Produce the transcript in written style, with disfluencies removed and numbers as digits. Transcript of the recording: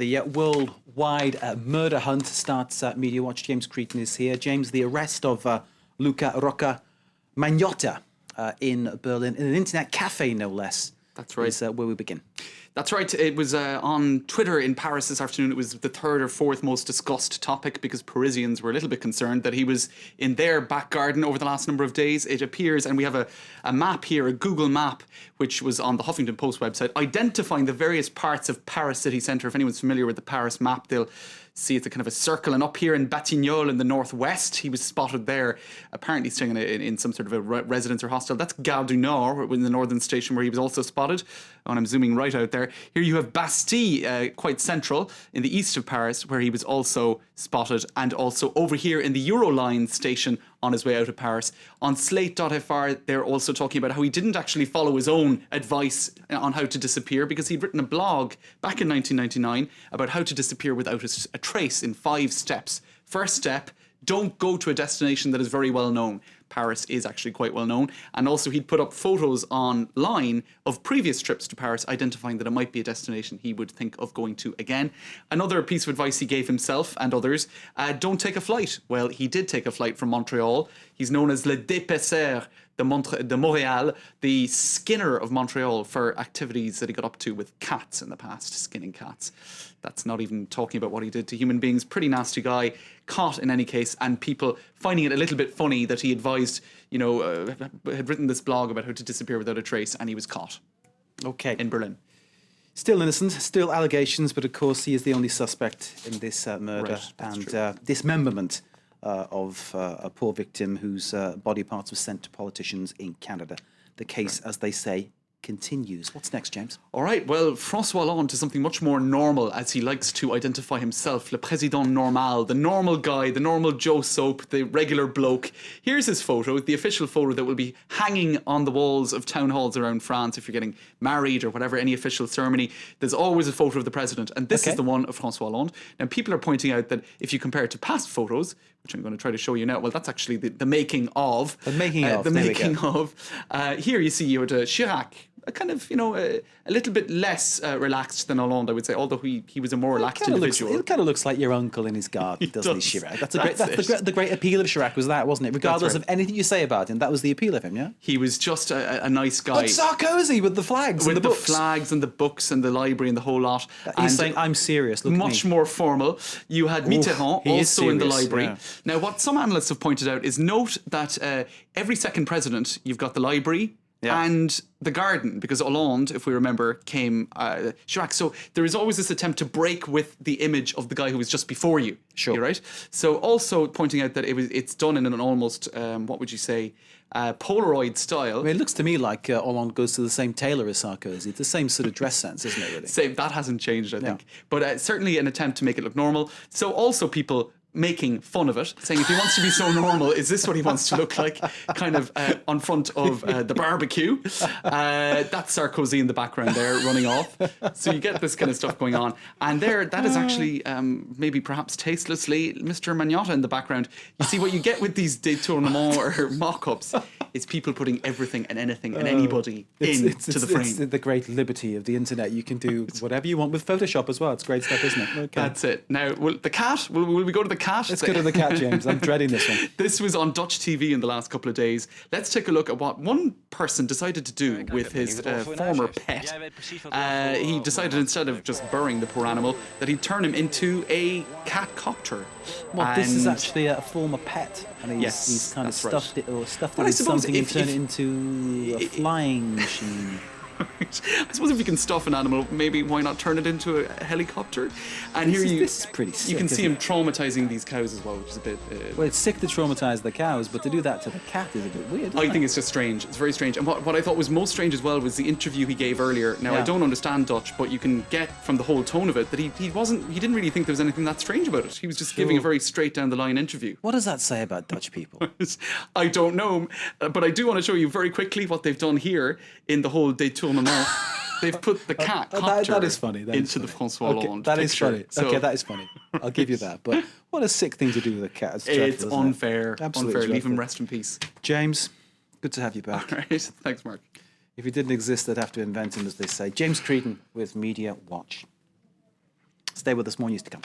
The worldwide murder hunt starts at Media Watch. James Cretan is here. James, the arrest of Luca Rocca Magnotta in Berlin, in an internet cafe, no less. That's right. Is where we begin. That's right. It was on Twitter in Paris this afternoon. It was the third or fourth most discussed topic because Parisians were a little bit concerned that he was in their back garden over the last number of days. It appears, and we have a map here, a Google map, which was on the Huffington Post website, identifying the various parts of Paris city centre. If anyone's familiar with the Paris map, they'll see it's a kind of a circle. And up here in Batignolles in the northwest, he was spotted there, apparently staying in some sort of a residence or hostel. That's Gare du Nord, in the northern station, where he was also spotted. And I'm zooming right out there. Here you have Bastille, quite central, in the east of Paris, where he was also spotted. And also over here in the Euroline station on his way out of Paris. On Slate.fr, they're also talking about how he didn't actually follow his own advice on how to disappear, because he'd written a blog back in 1999 about how to disappear without a trace in 5 steps. First step, don't go to a destination that is very well known. Paris is actually quite well known. And also he'd put up photos online of previous trips to Paris, identifying that it might be a destination he would think of going to again. Another piece of advice he gave himself and others, don't take a flight. Well, he did take a flight from Montreal. He's known as Le Dépeceur de Montréal, the skinner of Montreal, for activities that he got up to with cats in the past, skinning cats. That's not even talking about what he did to human beings. Pretty nasty guy, caught in any case, and people finding it a little bit funny that he advised, had written this blog about how to disappear without a trace, and he was caught. Okay. In Berlin. Still innocent, still allegations, but of course he is the only suspect in this murder and dismemberment of a poor victim whose body parts were sent to politicians in Canada. The case, as they say, continues. What's next, James? All right, well, François Hollande to something much more normal, as he likes to identify himself, le président normal, the normal guy, the normal Joe Soap, the regular bloke. Here's his photo, the official photo that will be hanging on the walls of town halls around France if you're getting married or whatever, any official ceremony. There's always a photo of the president, and this is the one of François Hollande. Now, people are pointing out that if you compare it to past photos, which I'm going to try to show you now, well, that's actually the making of. The making of. Here you see you had Chirac, a kind of, a little bit less relaxed than Hollande, I would say, although he was a more relaxed individual. It kind of looks like your uncle in his garden, doesn't he, Chirac? That's the great appeal of Chirac was that, wasn't it? Regardless of anything you say about him, that was the appeal of him, yeah? He was just a nice guy. But Sarkozy with the flags and the books. With the flags and the books and the library and the whole lot. He's saying, I'm serious, look much at me. More formal. You had Mitterrand also in the library. Yeah. Now, what some analysts have pointed out is note that every second president, you've got the library, and the garden, because Hollande, if we remember, came Chirac. So there is always this attempt to break with the image of the guy who was just before you. Sure. You're right? So also pointing out that it's done in an almost, what would you say, Polaroid style. I mean, it looks to me like Hollande goes to the same tailor as Sarkozy. It's the same sort of dress sense, isn't it, really? Same, that hasn't changed, I think. But certainly an attempt to make it look normal. So also people making fun of it, saying if he wants to be so normal, is this what he wants to look like? Kind of on front of the barbecue. That's Sarkozy in the background there running off. So you get this kind of stuff going on. And that is actually maybe perhaps tastelessly Mr. Magnotta in the background. You see what you get with these détournements or mock-ups is people putting everything and anything and anybody into the frame. It's the great liberty of the internet. You can do whatever you want with Photoshop as well. It's great stuff, isn't it? Okay. That's it. Now, the cat, will we go to the cat? Let's go to the cat, James. I'm dreading this one. This was on Dutch TV in the last couple of days. Let's take a look at what one person decided to do with his former pet. He decided, instead of just burying the poor animal, that he'd turn him into a cat-copter. Well, this is actually a former pet, and he's kind of stuffed it or stuffed it with something and turned it into a flying machine. I suppose if you can stuff an animal, maybe why not turn it into a helicopter? And this is pretty sick. You can see him traumatizing these cows as well, which is a bit. Well, it's sick to traumatize the cows, but to do that to the cat is a bit weird. I think it's just strange. It's very strange. And what I thought was most strange as well was the interview he gave earlier. Now I don't understand Dutch, but you can get from the whole tone of it that he didn't really think there was anything that strange about it. He was just giving a very straight down the line interview. What does that say about Dutch people? I don't know, but I do want to show you very quickly what they've done here in the whole détournement. They've put the cat copter that is funny. into the François Hollande That is picture. funny. Okay, that is funny. I'll give you that. But what a sick thing to do with a cat. It's unfair. Absolutely unfair. Leave him rest in peace. James, good to have you back. All right. Thanks, Mark. If he didn't exist, they'd have to invent him, as they say. James Cretan with Media Watch. Stay with us, more news to come.